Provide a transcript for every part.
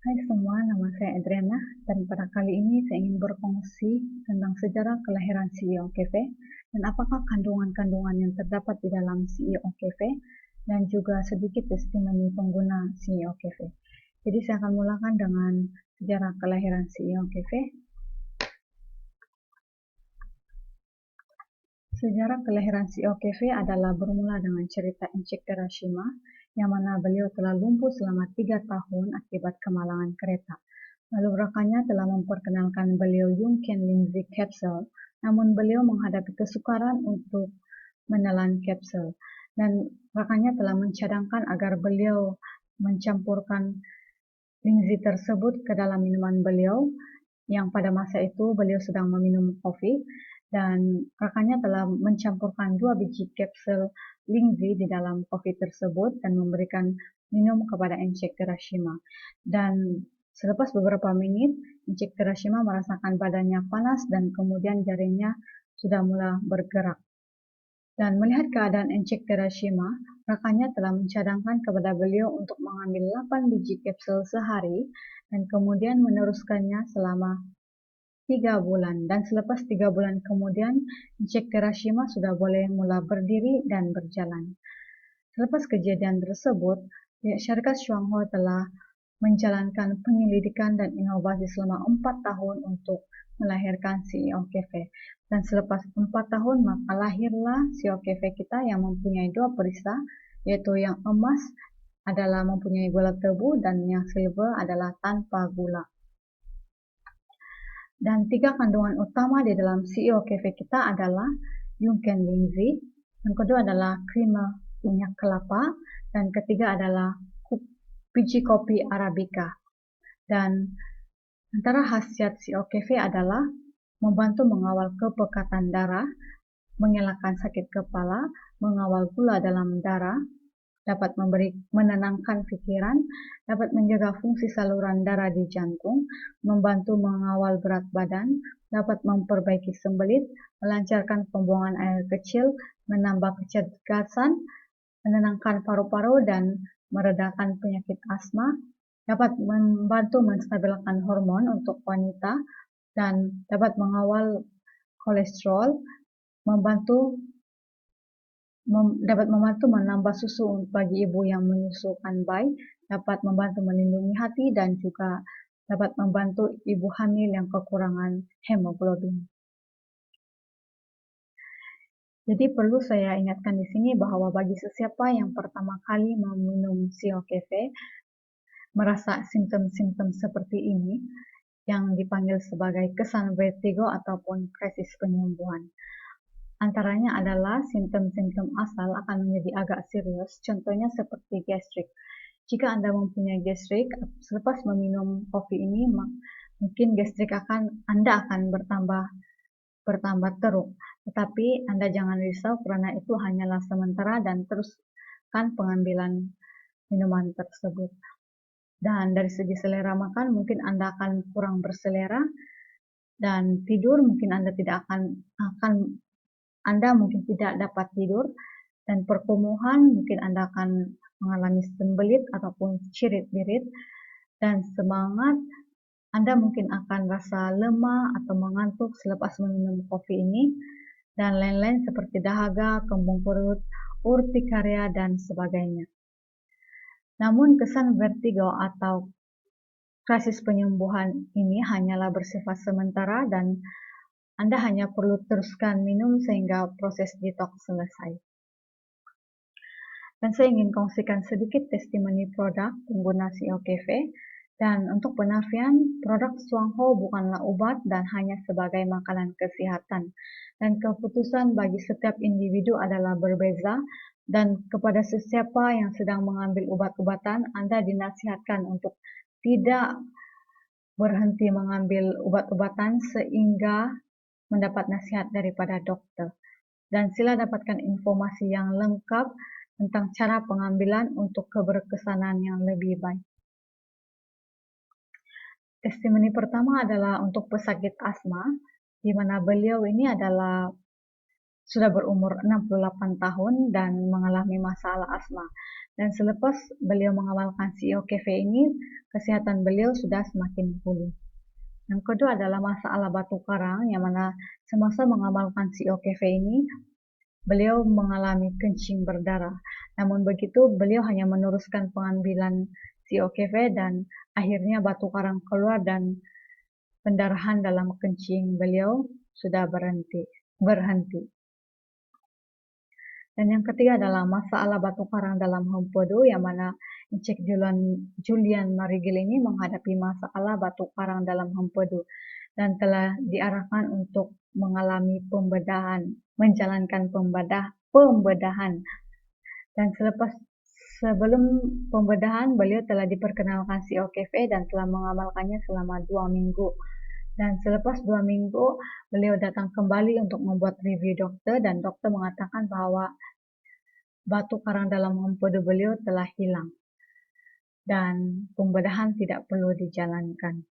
Hai semua, nama saya Adriana dan pada kali ini saya ingin berkongsi tentang sejarah kelahiran CEO Cafe dan apakah kandungan-kandungan yang terdapat di dalam CEO Cafe dan juga sedikit testimoni pengguna CEO Cafe. Jadi saya akan mulakan dengan sejarah kelahiran CEO Cafe. Sejarah kelahiran CEO Cafe adalah bermula dengan cerita Encik Terashima yang mana beliau telah lumpuh selama 3 tahun akibat kemalangan kereta. Lalu rekannya telah memperkenalkan beliau Yungken Lindsay Capsule, namun beliau menghadapi kesukaran untuk menelan kapsul. Dan rekannya telah mencadangkan agar beliau mencampurkan Lindsay tersebut ke dalam minuman beliau, yang pada masa itu beliau sedang meminum kopi, dan rekannya telah mencampurkan 2 biji kapsul Lindsay di dalam kopi tersebut dan memberikan minum kepada Encik Terashima. Dan selepas beberapa menit, Encik Terashima merasakan badannya panas dan kemudian jarinya sudah mulai bergerak. Dan melihat keadaan Encik Terashima, rekannya telah mencadangkan kepada beliau untuk mengambil 8 biji kapsul sehari dan kemudian meneruskannya selama 3 bulan. Dan selepas 3 bulan kemudian, Encik Terashima sudah boleh mula berdiri dan berjalan. Selepas kejadian tersebut, syarikat Shuanghe telah menjalankan penyelidikan dan inovasi selama 4 tahun untuk melahirkan CEO Cafe. Dan selepas 4 tahun, maka lahirlah CEO Cafe kita yang mempunyai 2 perisa, yaitu yang emas adalah mempunyai gula tebu dan yang silver adalah tanpa gula. Dan 3 kandungan utama di dalam CEO Cafe kita adalah Yungken Lindsay, yang kedua adalah krim minyak kelapa, dan ketiga adalah biji kopi Arabica. Dan antara khasiat CEO Cafe adalah membantu mengawal kepekatan darah, mengelakkan sakit kepala, mengawal gula dalam darah, dapat menenangkan pikiran, dapat menjaga fungsi saluran darah di jantung, membantu mengawal berat badan, dapat memperbaiki sembelit, melancarkan pembuangan air kecil, menambah kecerdasan, menenangkan paru-paru dan meredakan penyakit asma, dapat membantu menstabilkan hormon untuk wanita, dan dapat mengawal kolesterol, dapat membantu menambah susu bagi ibu yang menyusukan bayi, dapat membantu melindungi hati, dan juga dapat membantu ibu hamil yang kekurangan hemoglobin. Jadi perlu saya ingatkan di sini bahwa bagi sesiapa yang pertama kali meminum CEO Cafe, merasa simptom-simptom seperti ini, yang dipanggil sebagai kesan vertigo ataupun krisis penyembuhan. Antaranya adalah simptom-simptom asal akan menjadi agak serius, contohnya seperti gastrik. Jika Anda mempunyai gastrik, selepas meminum kopi ini, mungkin gastrik Anda akan bertambah teruk. Tetapi Anda jangan risau karena itu hanyalah sementara dan teruskan pengambilan minuman tersebut. Dan dari segi selera makan, mungkin Anda akan kurang berselera, dan tidur mungkin Anda mungkin tidak dapat tidur, dan perkumuhan mungkin Anda akan mengalami sembelit ataupun cirit-birit, dan semangat Anda mungkin akan rasa lemah atau mengantuk selepas meminum kopi ini, dan lain-lain seperti dahaga, kembung perut, urtikaria, dan sebagainya. Namun kesan vertigo atau krisis penyembuhan ini hanyalah bersifat sementara dan Anda hanya perlu teruskan minum sehingga proses detox selesai. Dan saya ingin kongsikan sedikit testimoni produk pengguna CEO Cafe. Dan untuk penafian, produk Shuanghe bukanlah obat dan hanya sebagai makanan kesehatan. Dan keputusan bagi setiap individu adalah berbeza. Dan kepada sesiapa yang sedang mengambil obat-obatan, Anda dinasihatkan untuk tidak berhenti mengambil obat-obatan sehingga mendapat nasihat daripada dokter. Dan sila dapatkan informasi yang lengkap tentang cara pengambilan untuk keberkesanan yang lebih baik. Testimoni pertama adalah untuk pesakit asma, di mana beliau ini adalah sudah berumur 68 tahun dan mengalami masalah asma. Dan selepas beliau mengamalkan CEO Cafe ini, kesehatan beliau sudah semakin pulih. Yang kedua adalah masalah batu karang, yang mana semasa mengamalkan CEO Cafe ini, beliau mengalami kencing berdarah. Namun begitu, beliau hanya meneruskan pengambilan CEO Cafe dan akhirnya batu karang keluar dan pendarahan dalam kencing beliau sudah berhenti. Dan yang ketiga adalah masalah batu karang dalam Hempedu, yang mana Encik Julian Marigil ini menghadapi masalah batu karang dalam Hempedu dan telah diarahkan untuk mengalami menjalankan pembedahan. Dan sebelum pembedahan, beliau telah diperkenalkan CEO Cafe dan telah mengamalkannya selama 2 minggu. Dan selepas 2 minggu, beliau datang kembali untuk membuat review dokter dan dokter mengatakan bahwa batu karang dalam Hempedu beliau telah hilang dan pembedahan tidak perlu dijalankan.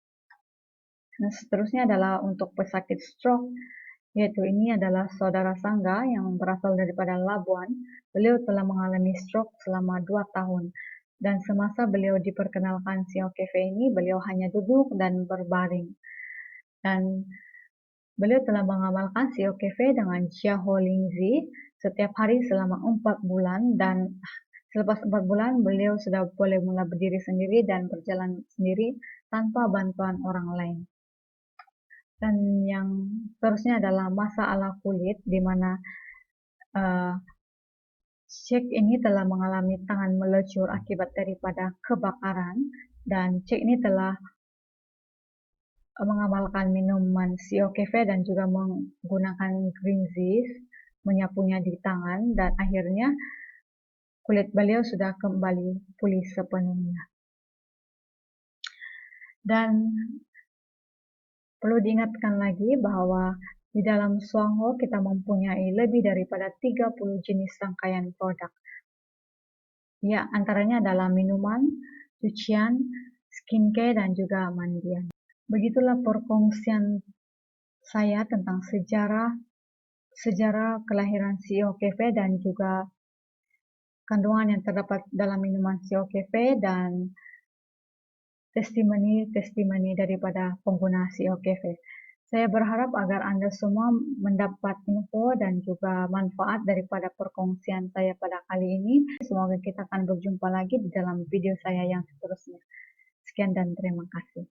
Nah, seterusnya adalah untuk pesakit stroke, yaitu ini adalah saudara Sangga yang berasal daripada Labuan. Beliau telah mengalami stroke selama 2 tahun. Dan semasa beliau diperkenalkan CEO Cafe ini, beliau hanya duduk dan berbaring. Dan beliau telah mengamalkan CEO Cafe dengan Jiaho Lingzi setiap hari selama 4 bulan, dan selepas 4 bulan beliau sudah boleh mulai berdiri sendiri dan berjalan sendiri tanpa bantuan orang lain. Dan yang seterusnya adalah masalah kulit, di mana Sheikh ini telah mengalami tangan melecur akibat daripada kebakaran, dan Sheikh ini telah mengamalkan minuman CEO Cafe dan juga menggunakan green zest, menyapunya di tangan, dan akhirnya kulit beliau sudah kembali pulih sepenuhnya. Dan perlu diingatkan lagi bahwa di dalam Suangho kita mempunyai lebih daripada 30 jenis rangkaian produk. Ya, antaranya adalah minuman, cucian, skincare, dan juga mandian. Begitulah perkongsian saya tentang sejarah kelahiran CEO Cafe dan juga kandungan yang terdapat dalam minuman CEO Cafe dan testimoni daripada pengguna CEO Cafe. Saya berharap agar Anda semua mendapat info dan juga manfaat daripada perkongsian saya pada kali ini. Semoga kita akan berjumpa lagi di dalam video saya yang seterusnya. Sekian dan terima kasih.